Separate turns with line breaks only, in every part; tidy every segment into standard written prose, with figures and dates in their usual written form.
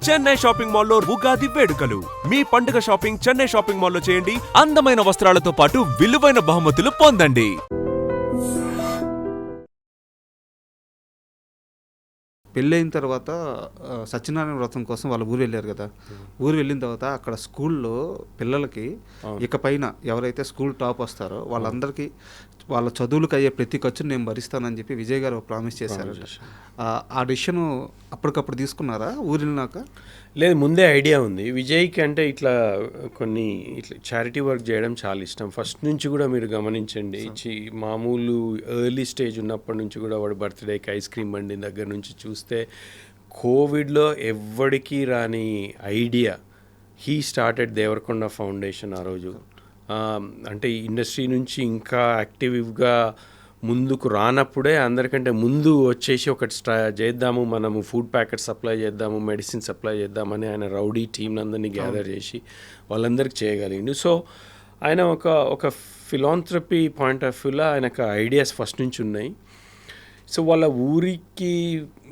Chennai shopping మాల్లో ఉగాది వేడుకలు. మీ పండుగ షాపింగ్ చెన్నై షాపింగ్ మాల్లో చేయండి. అందమైన వస్త్రాలతో పాటు విలువైన బహుమతులు పొందండి.
పెళ్ళైన తర్వాత సత్యనారాయణ వ్రతం కోసం వాళ్ళ ఊరు వెళ్ళారు కదా. ఊరు వెళ్ళిన తర్వాత అక్కడ స్కూల్లో పిల్లలకి ఇకపైన ఎవరైతే స్కూల్ టాప్ వస్తారో వాళ్ళందరికీ వాళ్ళ చదువులకు అయ్యే ప్రతి ఖర్చును నేను భరిస్తానని చెప్పి విజయ్ గారు ప్రామిస్ చేశారు. ఆ డిసిషన్ అప్పటికప్పుడు తీసుకున్నారా ఊరు వెళ్ళినాక?
లేదు, ముందే ఐడియా ఉంది విజయ్కి. అంటే ఇట్లా చారిటీ వర్క్ చేయడం చాలా ఇష్టం ఫస్ట్ నుంచి కూడా. మీరు గమనించండి, మామూలు ఎర్లీ స్టేజ్ ఉన్నప్పటి నుంచి కూడా వాడు బర్త్డేకి ఐస్ క్రీమ్ బండి దగ్గర నుంచి చూస్తే కోవిడ్లో ఎవ్వడికి రాని idea he started Deverakonda foundation ఆ రోజు. అంటే ఇండస్ట్రీ నుంచి ఇంకా యాక్టివ్గా ముందుకు రానప్పుడే అందరికంటే ముందు వచ్చేసి ఒకటి చేద్దాము, మనము ఫుడ్ ప్యాకెట్ సప్లై చేద్దాము, మెడిసిన్ సప్లై చేద్దామని ఆయన రౌడీ టీంని అందరినీ గ్యాదర్ చేసి వాళ్ళందరికీ చేయగలిగిండు. సో ఆయన ఒక ఫిలాంథ్రపీ పాయింట్ ఆఫ్ వ్యూలో ఆయనకు ఐడియాస్ ఫస్ట్ నుంచి ఉన్నాయి. సో వాళ్ళ ఊరికి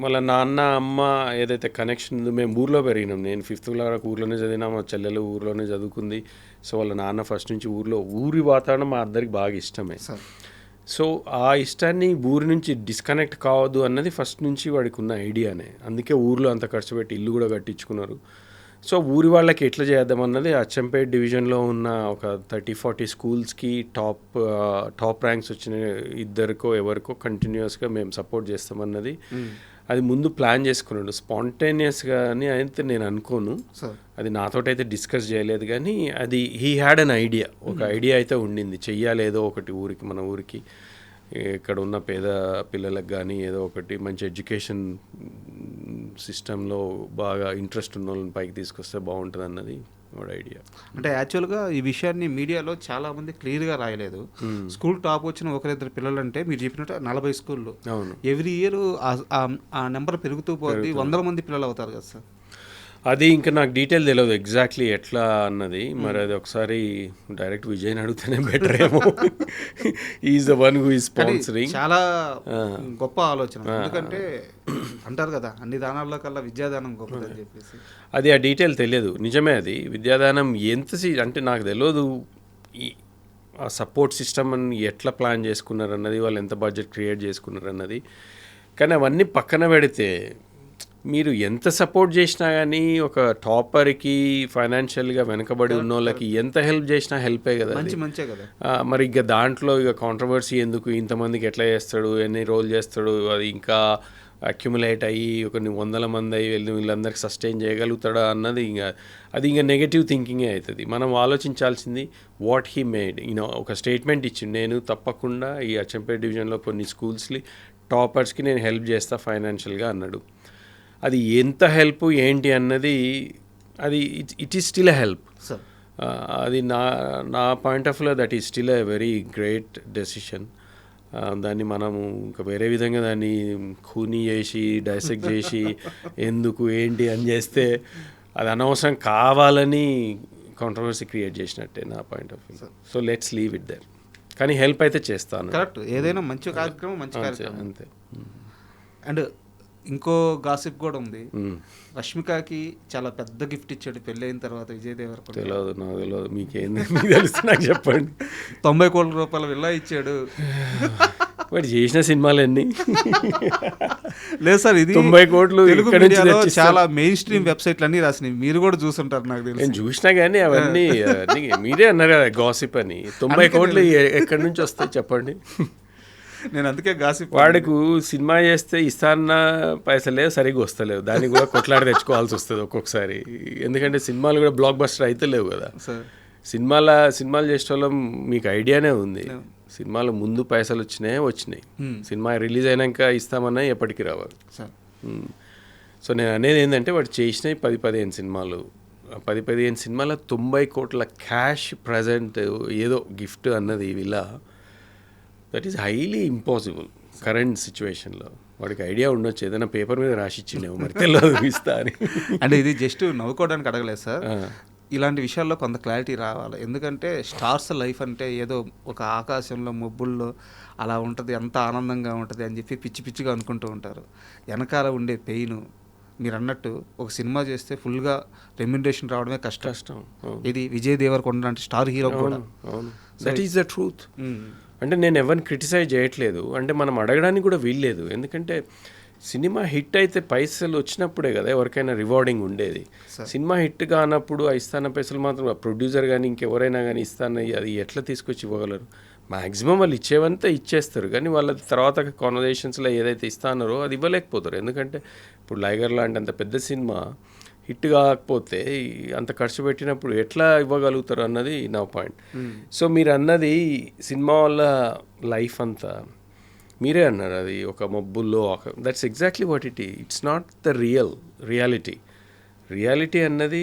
వాళ్ళ నాన్న అమ్మ ఏదైతే కనెక్షన్ ఉందో, మేము ఊర్లో పెరిగినాం. నేను 5th వరకు ఊర్లోనే చదివినా, మా చెల్లెలు ఊర్లోనే చదువుకుంది. సో వాళ్ళ నాన్న ఫస్ట్ నుంచి ఊరి వాతావరణం మా అందరికి బాగా ఇష్టమే. సో ఆ ఇష్టాన్ని ఊరి నుంచి డిస్కనెక్ట్ కావద్దు అన్నది ఫస్ట్ నుంచి వాడికి ఉన్న ఐడియానే. అందుకే ఊర్లో అంత ఖర్చు పెట్టి ఇల్లు కూడా కట్టించుకున్నారు. సో ఊరి వాళ్ళకి ఎట్లా చేద్దామన్నది అచ్చంపేట్ డివిజన్లో ఉన్న ఒక 30-40 స్కూల్స్కి టాప్ ర్యాంక్స్ వచ్చిన ఇద్దరికో ఎవరికో కంటిన్యూస్గా మేము సపోర్ట్ చేస్తామన్నది అది ముందు ప్లాన్ చేసుకున్నాడు. స్పాంటేనియస్గా అని అయితే నేను అనుకోను, అది నాతోటైతే డిస్కస్ చేయలేదు. కానీ అది హీ హ్యాడ్ అన్ ఐడియా, ఒక ఐడియా అయితే ఉండింది, చెయ్యాలి ఏదో ఒకటి ఊరికి, మన ఊరికి ఇక్కడ ఉన్న పేద పిల్లలకు కానీ ఏదో ఒకటి మంచి ఎడ్యుకేషన్ సిస్టంలో బాగా ఇంట్రెస్ట్ ఉన్న వాళ్ళని పైకి తీసుకొస్తే బాగుంటుంది అన్నది వాడు ఐడియా. అంటే
యాక్చువల్గా ఈ విషయాన్ని మీడియాలో చాలామంది క్లియర్గా రాయలేదు. స్కూల్ టాప్ వచ్చిన ఒకరిద్దరు పిల్లలు అంటే మీరు చెప్పినట్టు 40 స్కూళ్ళు, ఎవ్రీ ఇయర్ ఆ నెంబర్ పెరుగుతూ పోతుంది, 100 మంది పిల్లలు అవుతారు కదా సార్.
అది ఇంకా నాకు డీటెయిల్ తెలియదు ఎగ్జాక్ట్లీ ఎట్లా అన్నది. మరి అది ఒకసారి డైరెక్ట్ విజయ్ని అడిగితేనే బెటర్ ఏమో. Is the one who is sponsoring.
చాలా గొప్ప ఆలోచన, ఎందుకంటే అంటారు కదా అన్ని దానాల్లో కల్లా విద్యాదానం గొప్పదని చెప్పేసి.
అది ఆ డీటెయిల్ తెలియదు, నిజమే. అది విద్యాదానం అంటే నాకు తెలియదు ఆ సపోర్ట్ సిస్టమ్ అని ఎట్లా ప్లాన్ చేసుకున్నారన్నది, వాళ్ళు ఎంత బడ్జెట్ క్రియేట్ చేసుకున్నారన్నది. కానీ అవన్నీ పక్కన పెడితే మీరు ఎంత సపోర్ట్ చేసినా కానీ ఒక టాపర్కి ఫైనాన్షియల్గా వెనకబడి ఉన్న వాళ్ళకి ఎంత హెల్ప్ చేసినా హెల్పే కదా.
మంచి కదా.
మరి ఇక దాంట్లో ఇక కాంట్రవర్సీ ఎందుకు, ఇంతమందికి ఎట్లా చేస్తాడు, ఎన్ని రోజులు చేస్తాడు, అది ఇంకా అక్యుములేట్ అయ్యి కొన్ని 100 మంది అయ్యి వీళ్ళందరికీ సస్టైన్ చేయగలుగుతాడా అన్నది అది ఇంకా నెగటివ్ థింకింగే అవుతుంది. మనం ఆలోచించాల్సింది వాట్ హీ మేడ్. ఒక స్టేట్మెంట్ ఇచ్చింది, నేను తప్పకుండా ఈ అచ్చంపేట్ డివిజన్లో కొన్ని స్కూల్స్కి టాపర్స్కి నేను హెల్ప్ చేస్తా ఫైనాన్షియల్గా అన్నాడు. అది ఎంత హెల్ప్ ఏంటి అన్నది అది it is still a help. అది నా పాయింట్ ఆఫ్ వ్యూలో that is still a very great decision. దాన్ని మనము ఇంకా వేరే విధంగా దాన్ని ఖూనీ చేసి డైసెక్ట్ చేసి ఎందుకు ఏంటి అని చేస్తే అది అనవసరం కావాలని కాంట్రవర్సీ క్రియేట్ చేసినట్టే నా point of view. So let's leave it there. కానీ హెల్ప్ అయితే చేస్తాను.
కరెక్ట్, ఏదైనా మంచి కార్యక్రమం మంచి కార్యక్రమం అంతే. అండ్ ఇంకో గాసిప్ కూడా ఉంది, రష్మికకి చాలా పెద్ద గిఫ్ట్ ఇచ్చాడు పెళ్ళి అయిన తర్వాత విజయ్ దేవరకొండ.
తెలియదు, నాకు తెలియదు. మీకేంది తెలుసు నాకు చెప్పండి.
90 కోట్ల రూపాయల విల్లా ఇచ్చాడు.
వాడు చేసిన సినిమాలు అన్నీ
లేదు సార్, ఇది
90 కోట్లు
చాలా మెయిన్ స్ట్రీమ్ వెబ్సైట్లు అన్నీ రాసినాయి, మీరు కూడా చూసుంటారు నాకు తెలిసి.
నేను చూసినా కానీ అవన్నీ మీరే అన్నారు కదా గాసిప్ అని. 90 కోట్లు ఎక్కడి నుంచి వస్తాయి చెప్పండి.
నేను అందుకే గాసిప్.
వాడికి సినిమా చేస్తే ఇస్తాన్న పైసలే సరిగ్గా వస్తలేవు, దానికి కూడా కొట్లాడి తెచ్చుకోవాల్సి వస్తుంది ఒక్కొక్కసారి. ఎందుకంటే సినిమాలు కూడా బ్లాక్ బస్టర్ అయితే లేవు కదా. సినిమాలు చేసే వాళ్ళం మీకు ఐడియానే ఉంది. సినిమాలు ముందు పైసలు వచ్చినాయి, సినిమా రిలీజ్ అయినాక ఇస్తామన్నా ఎప్పటికీ రావాలి. సో నేను అనేది ఏంటంటే వాడు చేసినవి 10-15 సినిమాలు, 10-15 సినిమాల 90 కోట్ల క్యాష్ ప్రజెంట్ ఏదో గిఫ్ట్ అన్నది ఇలా that is highly impossible current సిచ్యువేషన్లో. వాడికి ఐడియా ఉండొచ్చు, ఏదైనా పేపర్ మీద రాసిచ్చిండేమో, మరి తెలియదు ఇస్తా అని.
అంటే ఇది జస్ట్ నవ్వుకోవడానికి అడగలేదు సార్, ఇలాంటి విషయాల్లో కొంత క్లారిటీ రావాలి. ఎందుకంటే స్టార్స్ లైఫ్ అంటే ఏదో ఒక ఆకాశంలో మబ్బుల్లో అలా ఉంటుంది, ఎంత ఆనందంగా ఉంటుంది అని చెప్పి పిచ్చి పిచ్చిగా అనుకుంటూ ఉంటారు. వెనకాల ఉండే పెయిన్, మీరు అన్నట్టు ఒక సినిమా చేస్తే ఫుల్గా రెమ్యునరేషన్ రావడమే కష్టం.
అవును.
ఇది విజయ్ దేవరకొండ అంటే స్టార్ హీరో కూడా.
అవును, దట్ ఈస్ ద ట్రూత్. అంటే నేను ఎవరిని క్రిటిసైజ్ చేయట్లేదు, అంటే మనం అడగడానికి కూడా వీల్లేదు. ఎందుకంటే సినిమా హిట్ అయితే పైసలు వచ్చినప్పుడే కదా ఎవరికైనా రివార్డింగ్ ఉండేది. సినిమా హిట్ కానప్పుడు ఆ ఇస్తాన పైసలు మాత్రం ప్రొడ్యూసర్ కానీ ఇంకెవరైనా కానీ ఇస్తాను అది ఎట్లా తీసుకొచ్చి ఇవ్వగలరు? మ్యాక్సిమం వాళ్ళు ఇచ్చేవంతా ఇచ్చేస్తారు, కానీ వాళ్ళ తర్వాత కాన్వర్జేషన్స్లో ఏదైతే ఇస్తానారో అది ఇవ్వలేకపోతారు. ఎందుకంటే ఇప్పుడు లైగర్ లాంటి అంత పెద్ద సినిమా హిట్ కాకపోతే అంత ఖర్చు పెట్టినప్పుడు ఎట్లా ఇవ్వగలుగుతారు అన్నది నా పాయింట్. సో మీరు అన్నది సినిమా వల్ల లైఫ్ అంతా మీరే అన్నారు, అది ఒక మబ్బుల్లో that's exactly what it's not the reality అన్నది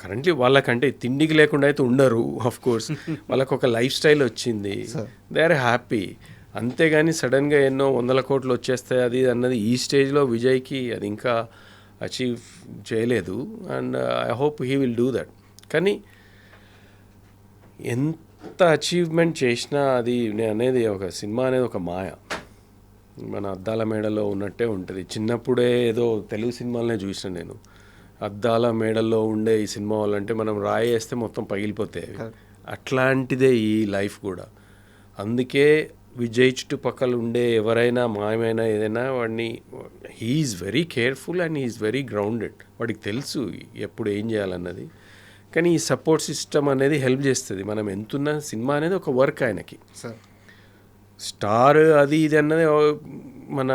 కరెంట్లీ వాళ్ళకంటే తిండికి లేకుండా అయితే ఉండరు. ఆఫ్ కోర్స్ వాళ్ళకు ఒక లైఫ్ స్టైల్ వచ్చింది, దే ఆర్ హ్యాపీ. అంతేగాని సడన్గా ఎన్నో 100 కోట్లు వచ్చేస్తాయి అది అన్నది ఈ స్టేజ్లో విజయ్కి అది ఇంకా అచీవ్ చేయలేదు. And I hope he will do that. కానీ ఎంత అచీవ్మెంట్ చేసినా అది నేను అనేది ఒక సినిమా అనేది ఒక మాయ, మన అద్దాల మేడలో ఉన్నట్టే ఉంటుంది. చిన్నప్పుడే ఏదో తెలుగు సినిమాలనే చూసిన నేను, అద్దాల మేడల్లో ఉండే ఈ సినిమా వాళ్ళంటే మనం రాయి వేస్తే మొత్తం పగిలిపోతాయి. అట్లాంటిదే ఈ లైఫ్ కూడా. అందుకే విజయ్ చుట్టుపక్కల ఉండే ఎవరైనా మాయమైనా ఏదైనా వాడిని he's very careful and he's very grounded. వాడికి తెలుసు ఎప్పుడు ఏం చేయాలన్నది. కానీ ఈ సపోర్ట్ సిస్టమ్ అనేది హెల్ప్ చేస్తుంది. మనం ఎంతున్న సినిమా అనేది ఒక వర్క్ ఆయనకి. స్టార్ అది ఇది అన్నది మన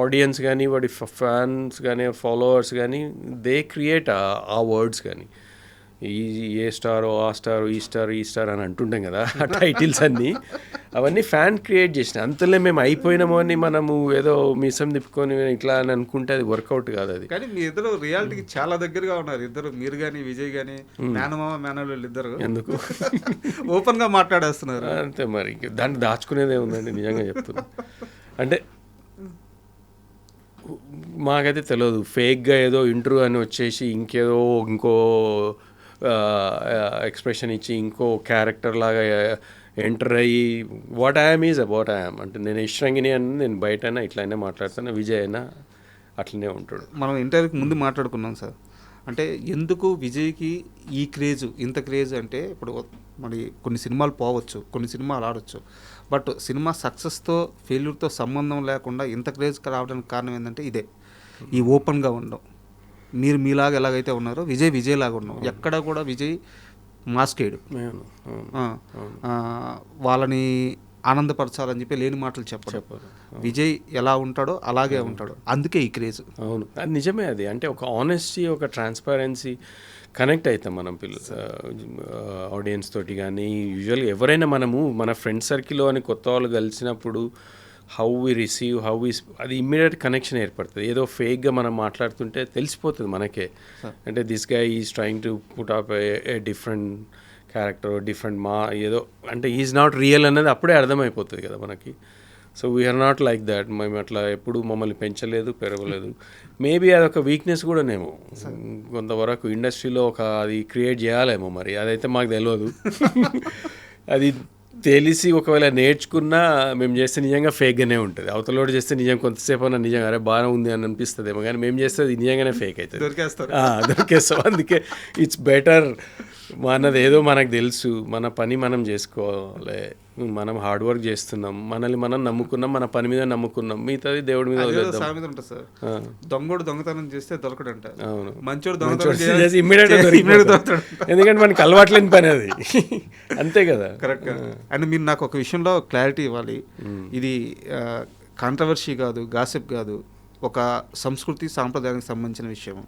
ఆడియన్స్ కానీ వాడి ఫ్యాన్స్ కానీ ఫాలోవర్స్ కానీ దే క్రియేట్ ఆ వర్డ్స్. కానీ ఏ స్టారో ఆ స్టార్ ఈ స్టార్ అని అంటుంటాం కదా ఆ టైటిల్స్ అన్నీ, అవన్నీ ఫ్యాన్ క్రియేట్ చేసిన. అంతలో మేము అయిపోయినామో అని మనము ఏదో మిసం తిప్పుకొని ఇట్లా అని అనుకుంటే అది వర్కౌట్ కాదు. అది
కానీ మీ ఇద్దరు రియాలిటీకి చాలా దగ్గరగా ఉన్నారు. ఇద్దరు మీరు కానీ విజయ్ కానీ మేనమామ మేనల్లు ఇద్దరు
ఎందుకు
ఓపెన్గా మాట్లాడేస్తున్నారు.
అంతే మరి, దాన్ని దాచుకునేదే ఉందండి నిజంగా చెప్తున్నా. అంటే మాకైతే తెలియదు, ఫేక్గా ఏదో ఇంటర్వ్యూ అని వచ్చేసి ఇంకో ఎక్స్ప్రెషన్ ఇచ్చి ఇంకో క్యారెక్టర్ లాగా ఎంటర్ అయ్యి what I'm is about I'm అంటే నేను ఇష్టంగిని అని నేను బయటైనా ఇట్లయినా మాట్లాడుతాను, విజయ్ అయినా అట్లనే ఉంటాడు.
మనం ఇంటర్వ్యూకి ముందు మాట్లాడుకున్నాం సార్, అంటే ఎందుకు విజయ్కి ఈ క్రేజ్ ఇంత క్రేజ్ అంటే ఇప్పుడు మరి కొన్ని సినిమాలు పోవచ్చు, కొన్ని సినిమాలు ఆడవచ్చు, బట్ సినిమా సక్సెస్తో ఫెయిల్యూర్తో సంబంధం లేకుండా ఇంత క్రేజ్ రావడానికి కారణం ఏంటంటే ఇదే, ఈ ఓపెన్గా ఉండడం. మీరు మీలాగా ఎలాగైతే ఉన్నారో విజయ్ లాగా ఉన్నాం. ఎక్కడ కూడా విజయ్ మాస్క్ వేయడు, వాళ్ళని ఆనందపరచాలని చెప్పి లేని మాటలు చెప్పరు. విజయ్ ఎలా ఉంటాడో అలాగే ఉంటాడు, అందుకే ఈ క్రేజ్.
అవును, అది నిజమే. అది అంటే ఒక ఆనెస్టీ, ఒక ట్రాన్స్పరెన్సీ కనెక్ట్ అవుతాం మనం ఆడియన్స్ తోటి. కానీ యూజువల్గా ఎవరైనా మన ఫ్రెండ్ సర్కిల్లో అని కొత్త వాళ్ళు కలిసినప్పుడు హౌ వి రిసీవ్ అది ఇమ్మీడియట్ కనెక్షన్ ఏర్పడుతుంది. ఏదో ఫేక్గా మనం మాట్లాడుతుంటే తెలిసిపోతుంది మనకే, అంటే this guy is trying to put up a different character, different ఏదో అంటే ఈజ్ నాట్ రియల్ అన్నది అప్పుడే అర్థమైపోతుంది కదా మనకి. So we're not like that. మేము అట్లా ఎప్పుడు మమ్మల్ని పెంచలేదు, పెరగలేదు. మేబీ అదొక వీక్నెస్ కూడానేమో కొంతవరకు. ఇండస్ట్రీలో అది క్రియేట్ చేయాలేమో, మరి అదైతే మాకు తెలియదు. అది తెలిసి ఒకవేళ నేర్చుకున్నా మేము చేస్తే నిజంగా ఫేక్గానే ఉంటుంది. అవతలోడు చేస్తే నిజం కొంతసేపు అన్న నిజంగా అరే బాగా ఉంది అని అనిపిస్తుందేమో, కానీ మేము చేస్తే అది నిజంగానే ఫేక్ అవుతుంది, దొరికేస్తాం. అందుకే ఇట్స్ బెటర్ మనది ఏదో మనకు తెలుసు, మన పని మనం చేసుకోవాలి, మనం హార్డ్ వర్క్ చేస్తున్నాం, మనల్ని మనం నమ్ముకున్నాం, మన పని మీద నమ్ముకున్నాం, మిగతాది దేవుడి మీద వదిలేద్దాం.
దొంగోడు దొంగతనం చేస్తే దొరకడు అంట,
అవును,
మంచోడు
ఎందుకంటే మనకి అలవాట్లేని పని అది. అంతే కదా,
కరెక్ట్. అండ్ మీరు నాకు ఒక విషయంలో క్లారిటీ ఇవ్వాలి. ఇది కాంట్రవర్సీ కాదు, గాసిప్ కాదు, ఒక సంస్కృతి సాంప్రదాయానికి సంబంధించిన విషయం.